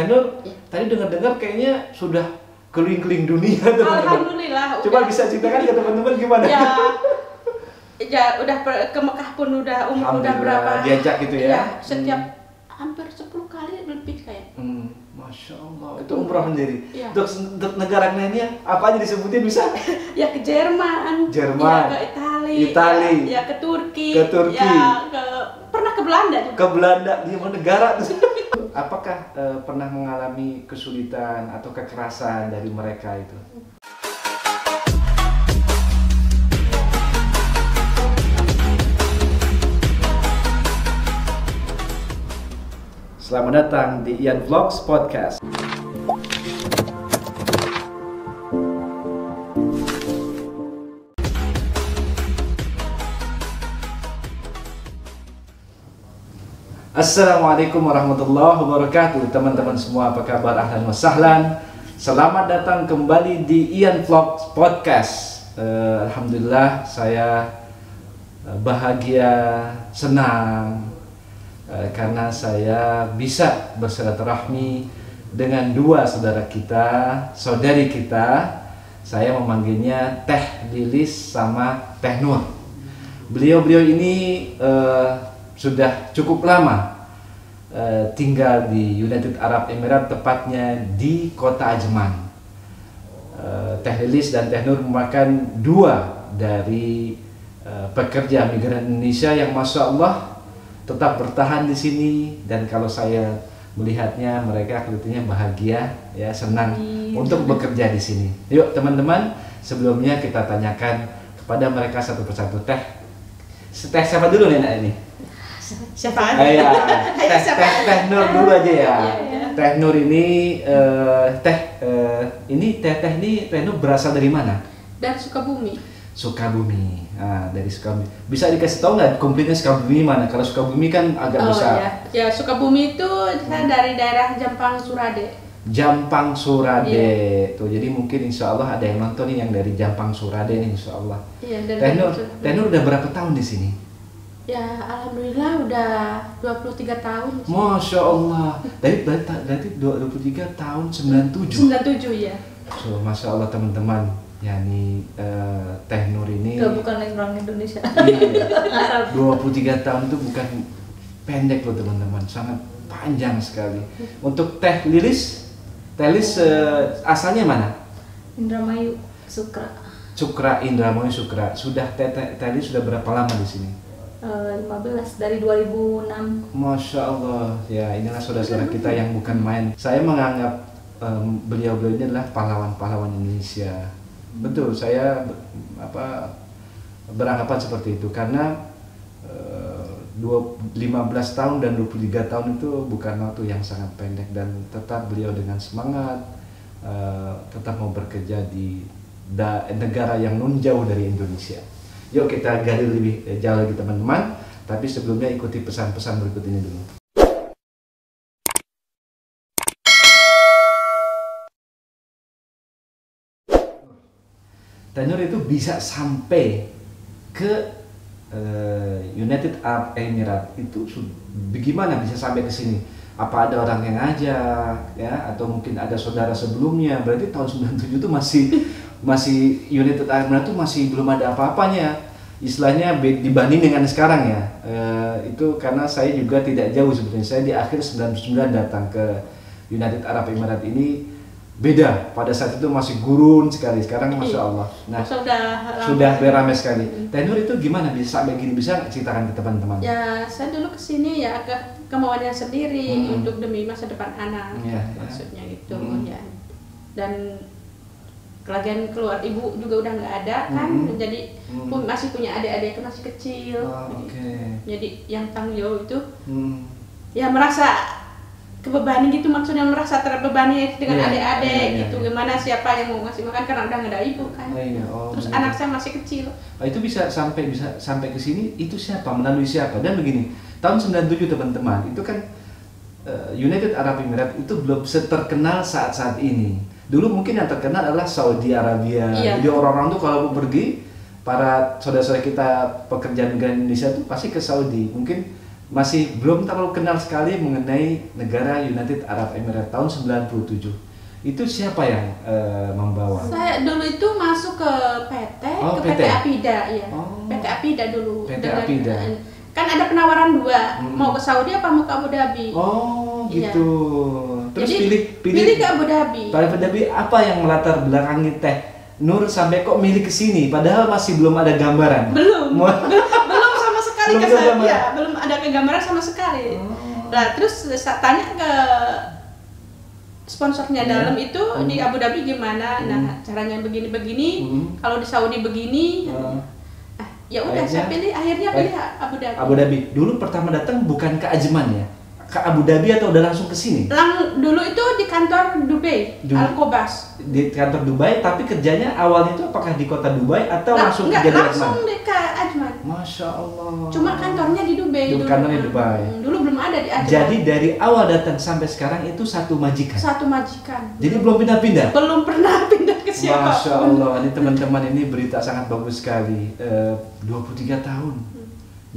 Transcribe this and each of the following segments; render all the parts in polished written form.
Nur, Ya. tadi dengar-dengar kayaknya sudah keliling-keliling dunia teman-teman. Alhamdulillah. Coba bisa ceritakan ke teman-teman gimana? Ya udah ke Mekah pun udah umur udah berapa? Diajak gitu ya? Iya, setiap hampir 10 kali lebih kayak. Masya Allah, itu umrah sendiri. Iya. Untuk negara lainnya apa aja disebutin bisa? Ya ke Jerman, Jerman, ya ke Itali, ya ke Turki, ya pernah ke Belanda juga. Ke Belanda, di mana negara tuh? Apakah pernah mengalami kesulitan atau kekerasan dari mereka itu? Selamat datang di Ian Vlogs Podcast. Assalamualaikum warahmatullahi wabarakatuh. Teman-teman semua, apa kabar? Ahlan wa sahlan. Selamat datang kembali di Ian Vlogs Podcast. Alhamdulillah saya bahagia, senang karena saya bisa bersilaturahmi dengan dua saudara kita, saudari kita. Saya memanggilnya Teh Lilis sama Teh Nur. Beliau-beliau ini sudah cukup lama tinggal di United Arab Emirates, tepatnya di kota Ajman. Teh Lilis dan Teh Nur merupakan dua dari pekerja migran Indonesia yang Masya Allah tetap bertahan di sini, dan kalau saya melihatnya mereka kelihatannya bahagia, ya, senang untuk bekerja di sini. Yuk teman-teman, sebelumnya kita tanyakan kepada mereka satu persatu. Teh siapa dulu nih ini? Siapa? Teh Nur dulu aja ya. Teh Nur ini Teh Nur berasal dari mana? Dari Sukabumi. Sukabumi. Nah, dari Sukabumi. Bisa dikasih tahu nggak komplitnya Sukabumi mana? Kalau Sukabumi kan agak besar. Ya, Sukabumi itu saya dari daerah Jampang Surade. Jampang Surade. Tuh, jadi mungkin insya Allah ada yang nonton nih yang dari Jampang Surade nih, insya Allah. Iya, dari Teh Nur udah berapa tahun di sini? Ya, alhamdulillah udah 23 tahun. Masya Allah. Berarti 23 tahun 97. 97 ya. So, Masya Allah teman-teman. Yani Teh Nur ini bukan orang Indonesia. Iya, 23 tahun itu bukan pendek loh teman-teman, sangat panjang sekali. Untuk Teh Lilis asalnya mana? Indramayu, Sukra. Sukra, Indramayu Sukra. Sudah Teh Lilis sudah berapa lama di sini? 15 dari 2006. Masya Allah, ya inilah saudara-saudara kita yang bukan main. Saya menganggap beliau-beliau ini adalah pahlawan-pahlawan Indonesia. Betul, saya beranggapan seperti itu karena 15 tahun dan 23 tahun itu bukan waktu yang sangat pendek, dan tetap beliau dengan semangat tetap mau bekerja di negara yang non jauh dari Indonesia. Yuk kita gali lebih jauh lagi teman-teman, tapi sebelumnya ikuti pesan-pesan berikut ini dulu. Teh Nur itu bisa sampai ke United Arab Emirates itu bagaimana bisa sampai ke sini? Apa ada orang yang ngajak, ya, atau mungkin ada saudara sebelumnya? Berarti tahun 97 itu masih United Arab Emirates itu masih belum ada apa-apanya, istilahnya dibanding dengan sekarang ya. Itu karena saya juga tidak jauh sebetulnya. Saya di akhir 99 datang ke United Arab Emirates ini. Beda, pada saat itu masih gurun sekali, sekarang Masya Allah. Nah, sudah beramai sekali. Teh Nur itu gimana bisa sampai gini, bisa ceritakan ke teman-teman? Ya, saya dulu kesini ya ke kemauannya sendiri untuk demi masa depan anak, maksudnya gitu ya. Dan kelagian keluar ibu juga udah nggak ada kan, jadi masih punya adik-adik itu masih kecil. Jadi yang tanggung jawab itu ya merasa kebebani gitu, maksudnya merasa terbebani dengan adik-adik gitu. Gimana siapa yang mau ngasih makan karena udah nggak ada ibu kan. Terus anak saya masih kecil. Itu bisa sampai ke sini itu siapa, melalui siapa? Dan begini, tahun 97 teman-teman, itu kan United Arab Emirates itu belum terkenal saat ini. Dulu mungkin yang terkenal adalah Saudi Arabia. Jadi orang-orang tuh kalau mau pergi, para saudara-saudara kita pekerja migran Indonesia tuh pasti ke Saudi. Mungkin masih belum terlalu kenal sekali mengenai negara United Arab Emirates tahun 97. Itu siapa yang membawa? Saya dulu itu masuk ke PT, Oh, ke PT PT. Apida ya. Oh. PT Apida dulu. PT Dengan- Apida. Kan ada penawaran dua, mau ke Saudi apa mau ke Abu Dhabi. Oh, Iya. gitu. Terus Jadi, pilih pilih ke Abu Dhabi. Abu Dhabi. Apa yang melatar belakangi Teh Nur sampai kok milih ke sini padahal masih belum ada gambaran? Belum sama sekali Belum ke ada saya, gambaran. ya, belum ada kegambaran sama sekali. Nah, terus saya tanya ke sponsornya dalam itu di Abu Dhabi gimana, nah caranya begini-begini, kalau di Saudi begini. Ya udah saya pilih, akhirnya pilih Abu Dhabi. Abu Dhabi. Dulu pertama datang bukan ke Ajman ya? Ke Abu Dhabi atau udah langsung ke sini? Dulu itu di kantor Dubai, Al-Qobas. Di kantor Dubai, tapi kerjanya awalnya itu apakah di kota Dubai atau langsung enggak, kerja di Ajman? langsung ke Ajman. Masya Allah. Cuma kantornya di Dubai dulu. Kantornya di Dubai. Dulu belum ada di Ajman. Jadi dari awal datang sampai sekarang itu satu majikan. Satu majikan. Jadi belum pindah-pindah. Belum pernah pindah ke siapa. Masya Allah, ini teman-teman ini berita sangat bagus sekali. 23 tahun.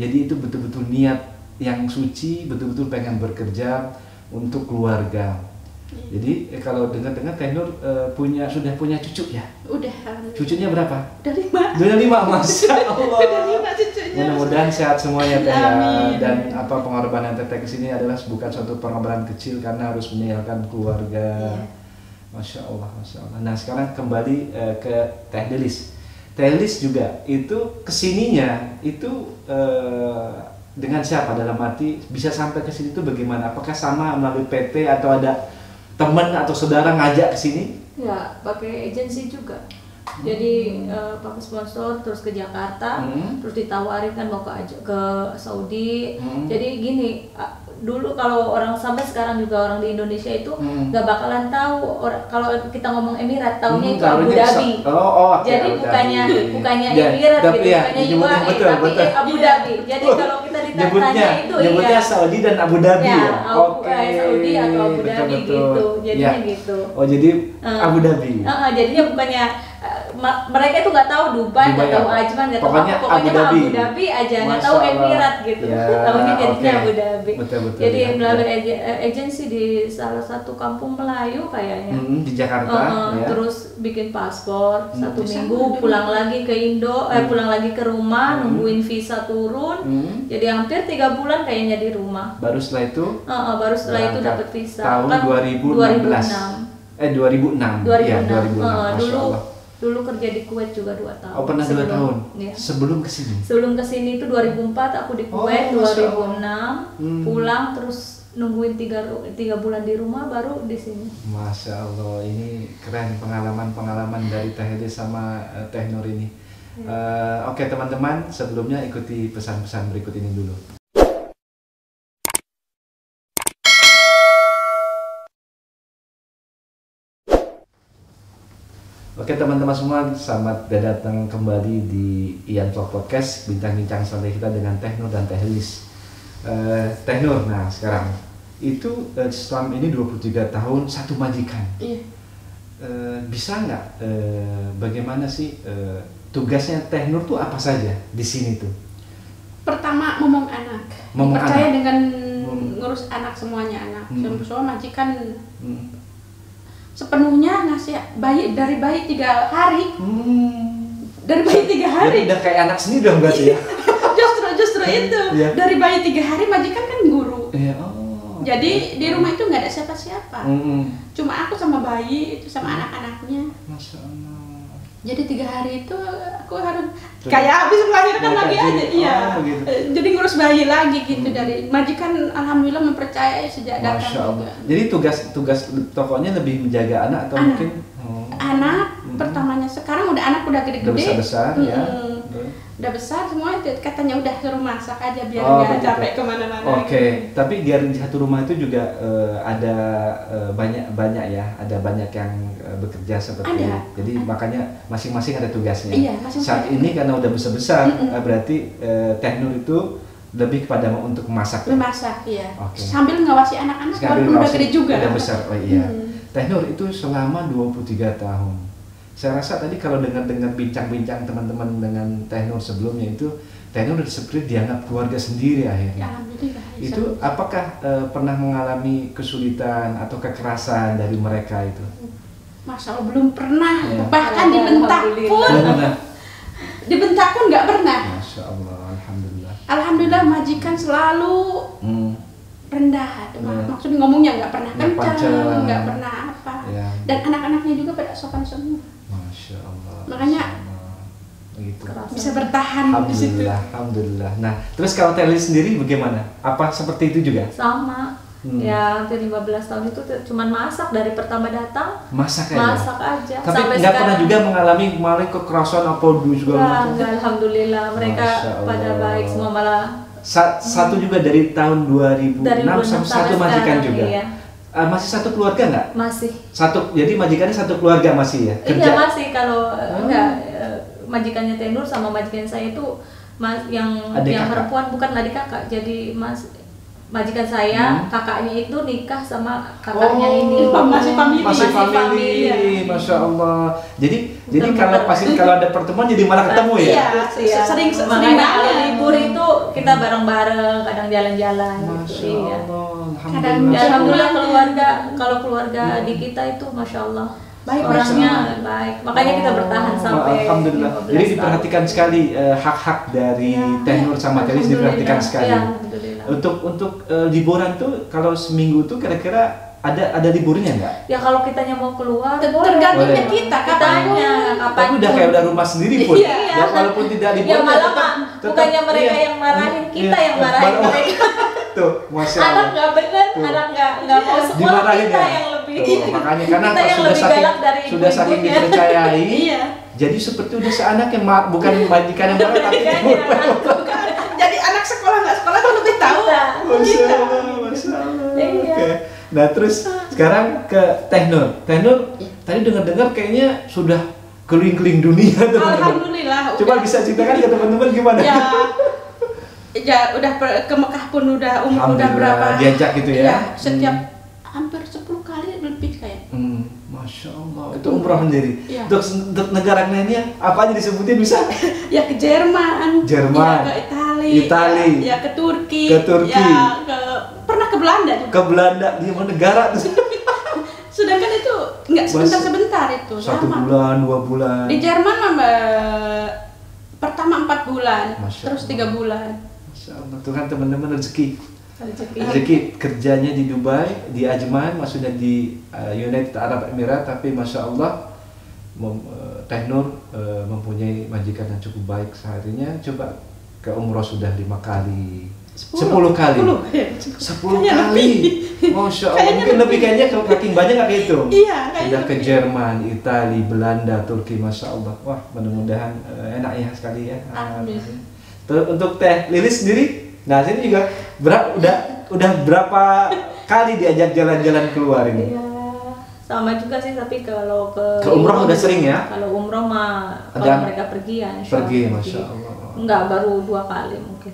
Jadi itu betul-betul niat yang suci, betul-betul pengen bekerja untuk keluarga. Jadi kalau dengar-dengar Teh Nur sudah punya cucu ya? Udah. Cucunya berapa? Udah 5. Udah 5, Masya Allah. Udah 5 cucunya. Mudah-mudahan sehat semuanya Teh ya. Amin. Dan pengorbanan Teteh kesini adalah bukan suatu pengorbanan kecil karena harus meninggalkan keluarga. Masya Allah, Masya Allah. Nah sekarang kembali ke Teh Delis. Teh Delis juga itu kesininya itu dengan siapa, dalam arti bisa sampai ke sini itu bagaimana? Apakah sama melalui PT atau ada teman atau saudara ngajak ke sini? Ya, pakai agensi juga. Jadi pakai sponsor terus ke Jakarta, terus ditawarin kan mau ke Saudi. Jadi gini, dulu kalau orang sampai sekarang juga orang di Indonesia itu nggak bakalan tahu kalau kita ngomong Emirat, taunya itu Abu Dhabi. Jadi bukannya Emirat gitu, bukannya UAE, tapi Abu Dhabi. Jadi kalau kita ditanya itu nyebutnya Saudi dan Abu Dhabi ya. Saudi atau Abu Dhabi gitu. Jadinya gitu. Oh, jadi Abu Dhabi. Jadinya bukannya mereka itu nggak tahu Dubai, nggak tahu Ajman, nggak tahu apa, pokoknya Abu Dhabi aja, nggak tahu Emirat gitu. Tahunya jadinya Abu Dhabi. Betul, jadi melalui agensi di salah satu kampung Melayu kayaknya. Di Jakarta. Terus bikin paspor 1 minggu, pulang lagi ke Indo, pulang lagi ke rumah, nungguin visa turun. Jadi hampir 3 bulan kayaknya di rumah. Baru setelah itu? Baru setelah itu dapat visa. Tahun kan 2016. 2006. 2006. Dulu kerja di Kuwait juga 2 tahun. Oh, pernah 2 tahun? Ya. Sebelum kesini? Sebelum kesini itu 2004 aku di Kuwait, 2006 pulang terus nungguin 3 bulan di rumah baru di sini. Masya Allah, ini keren pengalaman-pengalaman dari Teh Delis sama Teh Nur ini. Oke teman-teman, sebelumnya ikuti pesan-pesan berikut ini dulu. Oke teman-teman semua, selamat datang kembali di Ian Vlog Podcast, bincang-bincang santai kita dengan Teh Nur dan Teh Delis. Teh Nur, nah sekarang itu selama ini 23 tahun satu majikan. Iya. Bisa nggak bagaimana sih tugasnya Teh Nur tuh apa saja di sini tuh? Pertama ngomong anak. Percaya dengan ngurus anak, semuanya anak. Semua majikan sepenuhnya ngasih bayi, dari bayi 3 hari. Dari bayi 3 hari. Jadi udah kayak anak sendiri dong berarti ya. Justru itu. Yeah. Dari bayi 3 hari majikan kan guru. Yeah. Jadi di rumah itu nggak ada siapa-siapa. Cuma aku sama bayi itu sama anak-anaknya. Masya Allah. Jadi 3 hari itu aku harus kayak habis melahirkan lagi aja, iya. Gitu. Jadi ngurus bayi lagi gitu. Dari majikan alhamdulillah mempercayai sejak datang juga. Jadi tugas tokonya lebih menjaga anak atau mungkin anak pertamanya, sekarang udah gede-gede. Udah besar ya. Udah besar semua, itu katanya udah suruh masak aja biar nggak capek kemana-mana. Oke. Tapi di satu rumah itu juga ada banyak ya, ada banyak yang bekerja seperti itu. Jadi makanya masing-masing ada tugasnya. Iya, masing-masing. Saat ini karena udah besar-besar, berarti Teh Nur itu lebih kepada untuk memasak. Memasak, iya. Okay. Sambil ngawasi anak-anak walaupun udah gede juga. Udah besar, oh iya. Teh Nur itu selama 23 tahun. Saya rasa tadi kalau dengar bincang-bincang teman-teman dengan Teh Nur sebelumnya itu Teh Nur seperti dianggap keluarga sendiri akhirnya. Ya, alhamdulillah. Itu apakah pernah mengalami kesulitan atau kekerasan dari mereka itu? Masya Allah belum pernah, Ya. bahkan dibentak pun, dibentak pun nggak pernah. Masya Allah, alhamdulillah. Alhamdulillah majikan selalu rendah, maksudnya ngomongnya nggak pernah kencang, nggak pernah apa, ya. Dan anak-anaknya juga pada sopan semua. Masya Allah. Makanya begitu. Bisa bertahan di situ. Alhamdulillah. Nah, terus kalau Teh Lilis sendiri bagaimana? Apa seperti itu juga? Sama. Ya hampir 15 tahun itu cuman masak dari pertama datang. Masak aja. Masak aja. Tapi sampai nggak sekarang pernah juga mengalami kekerasan apa juga macam. Enggak, alhamdulillah mereka pada baik semua, malah satu juga dari tahun 2006 sampai satu majikan juga. Iya. Masih satu keluarga nggak? Masih. Satu, jadi majikannya satu keluarga masih ya? Kerja? Iya masih, kalau enggak majikannya Teh Nur sama majikan saya itu yang perempuan bukan adik kakak, jadi majikan saya kakaknya itu nikah sama kakaknya ini. Masih famili. Masya Allah. Jadi kalau ada pertemuan jadi malah ketemu ya? Iya. Sering banget. libur itu kita bareng-bareng, kadang jalan-jalan. Masya Gitu, Allah. ya. Alhamdulillah keluarga di kita itu Masya Allah. Baik, orangnya baik, makanya kita bertahan sampai alhamdulillah. 15 Jadi diperhatikan sekali hak-hak dari Teh Nur sama Teh Lilis, diperhatikan sekali. Ya, untuk liburan tuh kalau seminggu tuh kira-kira ada liburnya nggak? Ya kalau kitanya mau keluar tergantungnya kita katanya kapan. Tapi udah kayak udah rumah sendiri pun. Iya. Walaupun tidak liburan. Ya malah bukannya mereka yang marahin, kita yang marahin mereka. Tuh, Masya Allah. Anak nggak bener, anak nggak mau sekolah, dimarahin kita ya? yang lebih. Tuh, makanya karena kita yang lebih galak dari sudah saking ibunya. dipercayai. Iya. Jadi seperti udah seanak yang bukan majikan yang marah tapi Jadi anak sekolah nggak sekolah tuh lebih tahu. Masya Allah. Iya. Oke. Nah terus sekarang ke Teh Nur. Teh Nur tadi dengar-dengar kayaknya sudah keliling-keliling dunia teman-teman. Alhamdulillah. Coba bisa ceritakan ke teman-teman gimana? Ya udah ke Mekah pun udah umur udah berapa? Diajak gitu ya? Ya setiap hampir 10 kali lebih kayak. Masya Allah, itu umrah sendiri. Ya. Untuk negara lainnya apa aja disebutin bisa? Ya ke Jerman. Ya ke Itali. Ya ke Turki. Ya pernah ke Belanda juga. Ke Belanda, di mana negara tuh? Sedangkan itu nggak sebentar-sebentar itu. 1 bulan, 2 bulan. Di Jerman pertama 4 bulan, terus 3 bulan. Masya Allah, tuh kan teman-teman rezeki kerjanya di Dubai, di Ajman, maksudnya di United Arab Emirates, tapi Masya Allah Teh Nur mempunyai majikan yang cukup baik seharinya. Coba ke umroh sudah 5 kali, 10 kali. 10 kali. Masya Allah, mungkin lebih kayaknya saking banyak nggak kayak itu. Iya, sudah ke Jerman, Italia, Belanda, Turki, Masya Allah. Wah, mudah-mudahan enak ya sekali ya. Untuk Teh Lilis sendiri, nah sini juga udah berapa kali diajak jalan-jalan keluar ini? Iya, sama juga sih, tapi kalau ke umroh udah sering ya? Kalau umroh mah kalau mereka pergi ya. Pergi, Masya Allah. Enggak, baru 2 kali mungkin.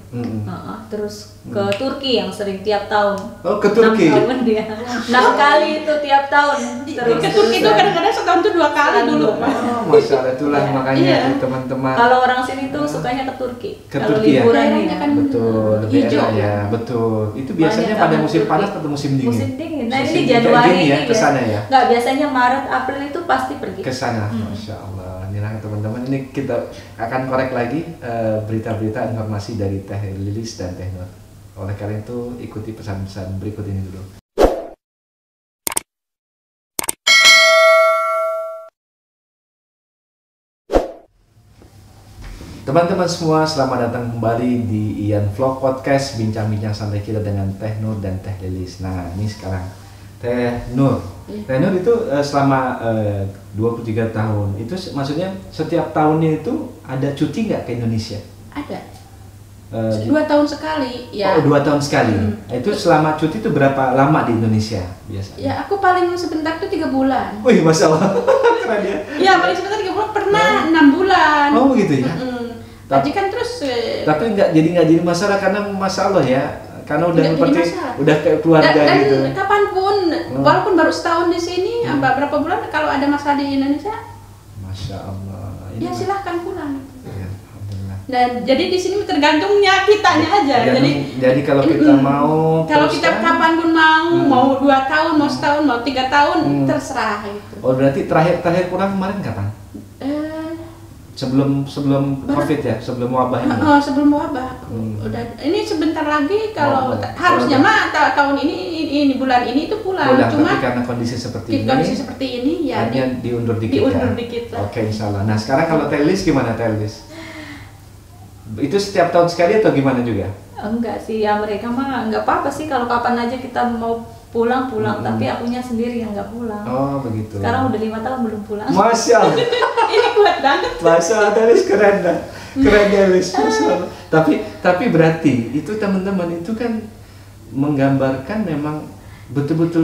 Terus ke Turki yang sering tiap tahun. Oh, ke Turki? 6 tahun dia. 6 kali itu tiap tahun. Terus ke Turki itu kadang-kadang setahun tuh 2 kali dulu. Masya Allah, itulah makanya teman-teman. Kalau orang sini tuh sukanya ke Turki. Ke Turki ya? Kan betul, lebih enak ya, betul. Itu biasanya pada musim panas atau musim dingin? Musim dingin. Nah ini Januari ya, ke sana ya? Enggak, biasanya Maret, April itu pasti pergi. Ke sana, Masya Allah. Inilah teman-teman, ini kita akan korek lagi berita-berita informasi dari Teh Lilis dan Teh Nur. Oleh karena itu ikuti pesan-pesan berikut ini dulu. Teman-teman semua, selamat datang kembali di Ian Vlog Podcast, bincang-bincang santai kita dengan Teh Nur dan Teh Lilis. Nah, ini sekarang Teh Nur. Teh Nur itu selama 23 tahun, itu maksudnya setiap tahunnya itu ada cuti nggak ke Indonesia? Ada. 2 tahun sekali ya. Oh, 2 tahun sekali. Itu selama cuti itu berapa lama di Indonesia biasanya? Ya, aku paling sebentar tuh 3 bulan. Wih, Masya Allah. Keren ya. Ya, paling sebentar 3 bulan, pernah 6 bulan. Oh, begitu ya. Tapi kan terus tapi nggak jadi masalah karena Masya Allah ya. Karena udah seperti udah kayak keluarga dan gitu. Kapanpun, walaupun baru setahun di sini, berapa bulan kalau ada masalah di Indonesia, Masya Allah. Ya silahkan pulang. Ya, Alhamdulillah. Dan jadi di sini tergantungnya kitanya aja. Jadi kalau kita mau, kalau kita kapan pun mau 2 tahun, mau setahun, mau 3 tahun, terserah gitu. Oh berarti terakhir pulang kemarin kapan? Sebelum COVID ya, sebelum wabah ini. Sebelum wabah. Udah ini sebentar lagi kalau harusnya tahun ini bulan ini itu pulang. Cuma tapi karena kondisi seperti ini ya diundur dikit. Oke, insyaallah. Nah, sekarang kalau Telis gimana Telis? Itu setiap tahun sekali atau gimana juga? Enggak sih, ya mereka mah enggak apa-apa sih kalau kapan aja kita mau pulang, tapi akunya sendiri yang nggak pulang. Oh begitu. Sekarang udah 5 tahun belum pulang. Masya Allah. Ini kuat banget. Masya Allah, Telis keren dah. Keren Telis. Masya Allah. Tapi berarti itu teman-teman itu kan menggambarkan memang betul-betul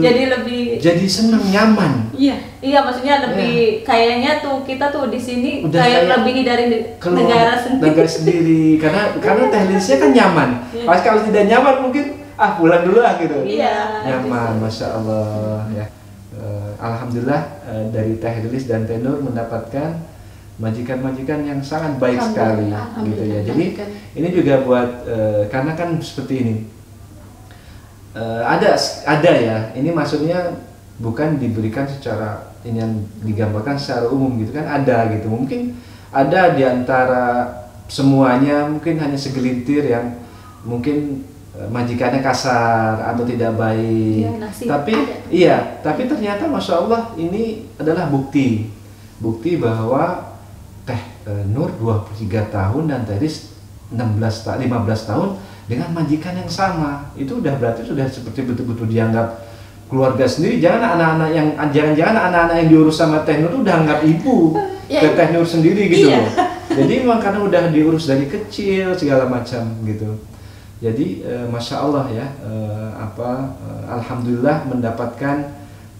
jadi senang, nyaman. Iya maksudnya lebih kayaknya tuh kita tuh di sini kayak lebih dari negara sendiri. Karena Telisnya kan nyaman. Pas kalau tidak nyaman mungkin pulang dulu gitu. Iya. Nyaman, Masya Allah ya. Alhamdulillah dari Teh Lilis dan Teh Nur mendapatkan majikan-majikan yang sangat baik sekali gitu ya. Jadi ini juga buat karena kan seperti ini. Ada ya. Ini maksudnya bukan diberikan secara ini yang digambarkan secara umum gitu kan, ada gitu. Mungkin ada di antara semuanya, mungkin hanya segelintir yang mungkin majikannya kasar atau tidak baik, tapi ternyata Masya Allah ini adalah bukti bahwa Teh Nur 23 tahun dan Telis 15 tahun dengan majikan yang sama, itu udah berarti sudah seperti betul-betul dianggap keluarga sendiri. Jangan anak-anak yang diurus sama Teh Nur udah anggap ibu ke Teh Nur sendiri gitu loh. Jadi memang karena udah diurus dari kecil segala macam gitu. Jadi Masya Allah ya, Alhamdulillah mendapatkan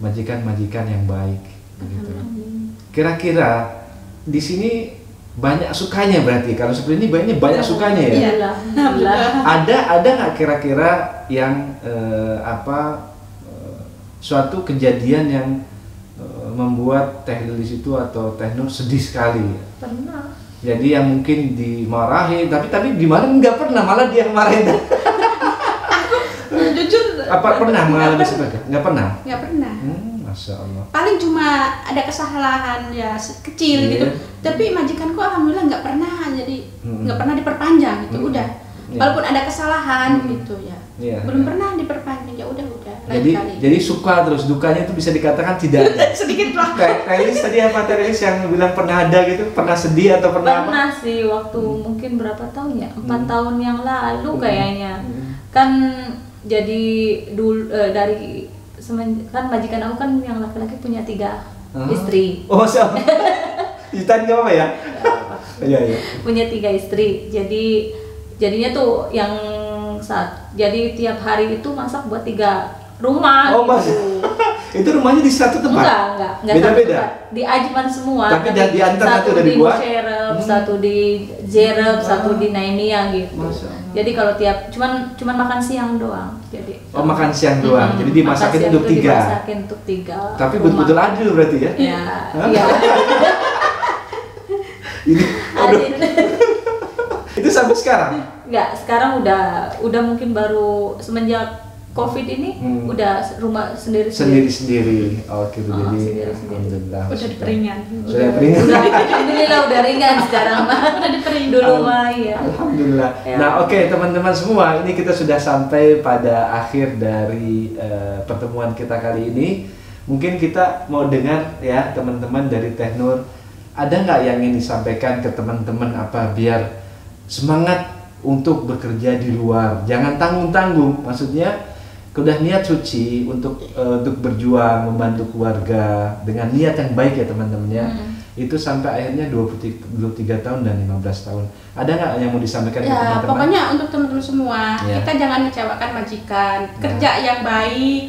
majikan-majikan yang baik. Gitu. Kira-kira di sini banyak sukanya berarti, kalau seperti ini banyak sukanya ya. Ada nggak kira-kira yang suatu kejadian yang membuat Teh Lilis itu atau Teh Nur sedih sekali? Pernah. Jadi yang mungkin dimarahin, tapi di mana nggak pernah, malah dia yang marahin. Aku jujur. Apa pernah mengalami seperti itu? Nggak pernah. Masya Allah. Paling cuma ada kesalahan ya kecil gitu. Tapi majikanku alhamdulillah nggak pernah, jadi nggak pernah diperpanjang gitu. Udah. Walaupun ada kesalahan gitu ya. Belum pernah diperpanjang, ya udah. Jadi suka terus, dukanya itu bisa dikatakan tidak ada. Sedikit lah. Telis tadi apa Telis yang bilang pernah ada gitu, pernah sedih atau pernah apa? Sih waktu mungkin berapa tahun ya, 4 tahun yang lalu kayaknya. Kan jadi dulu kan majikan aku kan yang laki-laki punya 3 istri. Oh siapa? Ditanya nggak apa ya? Iya. Punya 3 istri, jadinya tuh yang jadi tiap hari itu masak buat 3 rumah. Oh gitu. Itu rumahnya di satu tempat? Enggak beda-beda? Di Ajman semua. Tapi di antar itu dari gua? Satu di Jereb, satu di Naimia gitu. Jadi kalau cuman makan siang doang. Jadi makan siang doang. Jadi dimasakin untuk 3. Dimasakin untuk 3. Tapi betul-betul adil berarti ya? Iya. Ini itu sampai sekarang? Enggak, sekarang udah mungkin baru semenjak COVID ini udah rumah sendiri-sendiri. Oke, jadi alhamdulillah. Udah diperingan. Alhamdulillah udah ringan sekarang mah. Udah dipering dulu mah ya. Alhamdulillah. Ya. Nah, oke teman-teman semua, ini kita sudah sampai pada akhir dari pertemuan kita kali ini. Mungkin kita mau dengar ya teman-teman dari Teh Nur, ada nggak yang ingin disampaikan ke teman-teman biar semangat untuk bekerja di luar, jangan tanggung-tanggung, maksudnya udah niat suci untuk berjuang membantu keluarga dengan niat yang baik ya teman-teman ya. Itu sampai akhirnya 23 tahun dan 15 tahun. Ada nggak yang mau disampaikan ke teman-teman? Pokoknya untuk teman-teman semua, kita jangan mengecewakan majikan, kerja yang baik,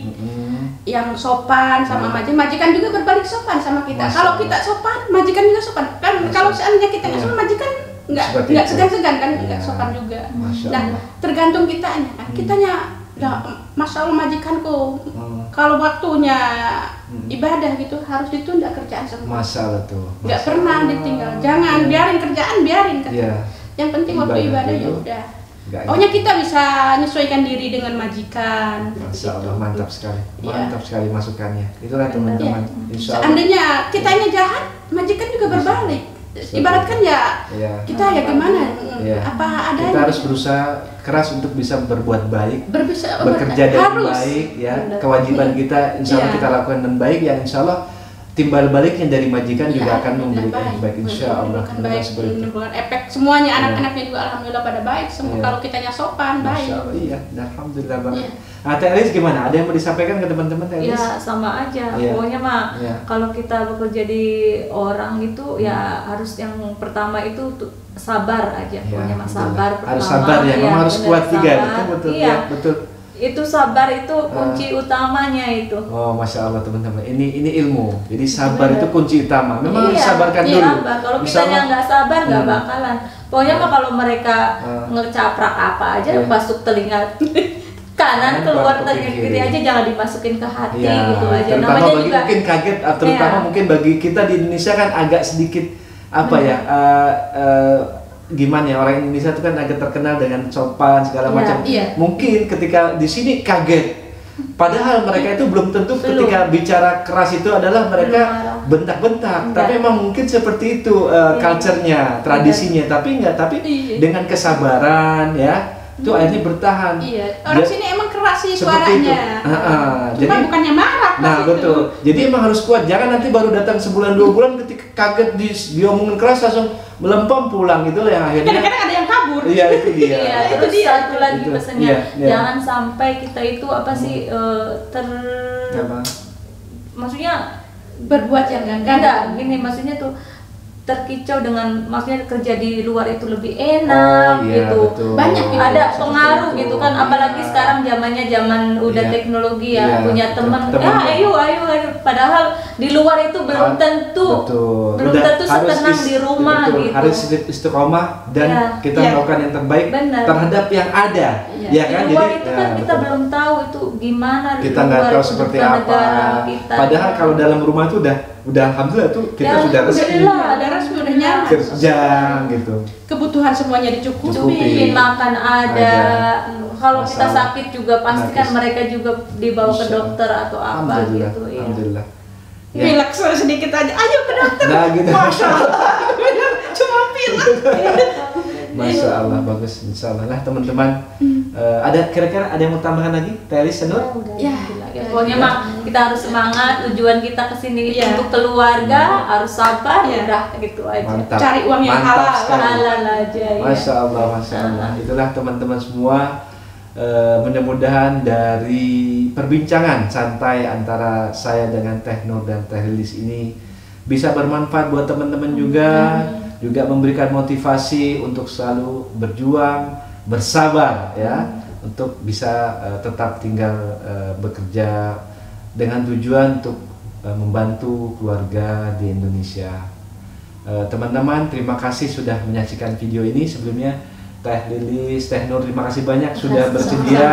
yang sopan sama majikan juga berbalik sopan sama kita. Kalau kita sopan, majikan juga sopan. Kan kalau seandainya kita nggak sopan, majikan nggak segan-segan kan, nggak sopan juga. Nah, tergantung kitanya kan. Kitanya Masya Allah majikanku kalau waktunya ibadah gitu harus ditunda kerjaan semua. Masya Allah tuh. Nggak pernah ditinggal. Jangan biarin kerjaan. Yang penting waktu ibadah ya udah. Pokoknya kita bisa menyesuaikan diri dengan majikan. Masya Allah, mantap sekali. Mantap sekali masukannya. Itulah teman-teman. Insya Allah. Seandainya kitanya jahat, majikan juga berbalik. Ibaratkan ya kita ya gimana? Apa adanya. Kita harus berusaha keras untuk bisa berbuat baik, bekerja dengan baik, ya. Kewajiban kita insya Allah kita lakukan dengan baik, yang insya Allah timbal baliknya dari majikan juga akan memberikan baik insya Allah. Menimbulkan efek semuanya, anak-anaknya juga alhamdulillah pada baik semua. Kalau kitanya sopan baik. Masya Allah, iya, alhamdulillah banget. Nah, Teh Elis gimana? Ada yang mau disampaikan ke teman-teman Teh Elis? Ya sama aja, pokoknya mah kalau kita bekerja di orang itu ya harus yang pertama itu sabar aja, pokoknya mah sabar pertama. Harus sabar ya, memang harus kuat juga, betul ya, betul. Itu sabar itu kunci utamanya itu. Oh, Masya Allah teman-teman, ini ilmu. Jadi sabar itu kunci utama. Memang harus sabarkan dulu. Kalau kitanya nggak sabar nggak bakalan. Pokoknya mah kalau mereka ngecaprak apa aja masuk telinga kanan keluar telinga kiri aja, jangan dimasukin ke hati gitu aja. Terutama namanya bagi juga, mungkin kaget, terutama mungkin bagi kita di Indonesia kan agak sedikit apa ya? Gimana ya, orang Indonesia itu kan agak terkenal dengan sopan segala macam. Mungkin ketika di sini kaget, padahal mereka itu belum tentu ketika bicara keras itu adalah mereka bentak-bentak, tapi emang mungkin seperti itu culture-nya, tradisinya, tapi dengan kesabaran ya, itu akhirnya bertahan. Orang sini emang keras sih suaranya. Cuma bukannya marah. Nah betul. Jadi emang harus kuat. Jangan nanti baru datang sebulan 2 bulan ketika kaget diomongin keras langsung melempem pulang, itulah yang akhirnya. Kadang-kadang ada yang kabur. Iya itu dia. Itu dia. Satu lagi pesannya. Jangan sampai kita itu maksudnya berbuat yang enggak. Gini maksudnya tuh terkicau dengan maksudnya kerja di luar itu lebih enak gitu. Betul. Banyak ada pengaruh gitu kan, apalagi sekarang zamannya zaman udah teknologi ya, punya teman ayo padahal di luar itu belum tentu setenang di rumah gitu. Harus istiqomah dan kita melakukan yang terbaik terhadap yang ada. Ya kan? Di luar itu kan kita belum tahu itu gimana, kita nggak tahu seperti apa. Padahal kalau dalam rumah itu udah alhamdulillah tuh kita sudah resmi, udah nyaman kerja gitu, kebutuhan semuanya dicukupi, makan ada. Kalau kita sakit juga pastikan mereka juga dibawa ke dokter atau apa gitu. Alhamdulillah. Pilek sedikit aja, ayo ke dokter. Nah gitu. Masya Allah, cuma pilek. Masya Allah, bagus, insya Allah. Nah teman-teman, ada kira-kira ada yang mau tambahkan lagi, Teh Elis, Nur? Pokoknya mah kita harus semangat. Tujuan kita kesini untuk keluarga, harus sabar, udah gitu aja. Mantap. Cari uang yang halal aja. Masya Allah, Masya Allah. Itulah teman-teman semua. Mudah-mudahan dari perbincangan santai antara saya dengan Teh Nur dan Teh Elis ini bisa bermanfaat buat teman-teman juga memberikan motivasi untuk selalu berjuang, bersabar ya, untuk bisa tetap tinggal bekerja dengan tujuan untuk membantu keluarga di Indonesia. Teman-teman, terima kasih sudah menyaksikan video ini. Sebelumnya Teh Lilis, Teh Nur, terima kasih banyak sudah bersedia.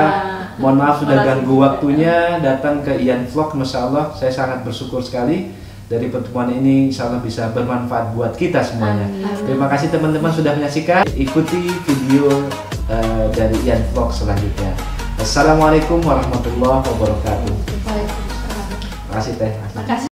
Mohon maaf sudah ganggu waktunya datang ke Ian Vlog. Masya Allah, saya sangat bersyukur sekali dari pertemuan ini, insya Allah bisa bermanfaat buat kita semuanya. Terima kasih teman-teman sudah menyaksikan. Ikuti video dari Ian Vlog selanjutnya. Assalamualaikum warahmatullahi wabarakatuh. Terima kasih Teh.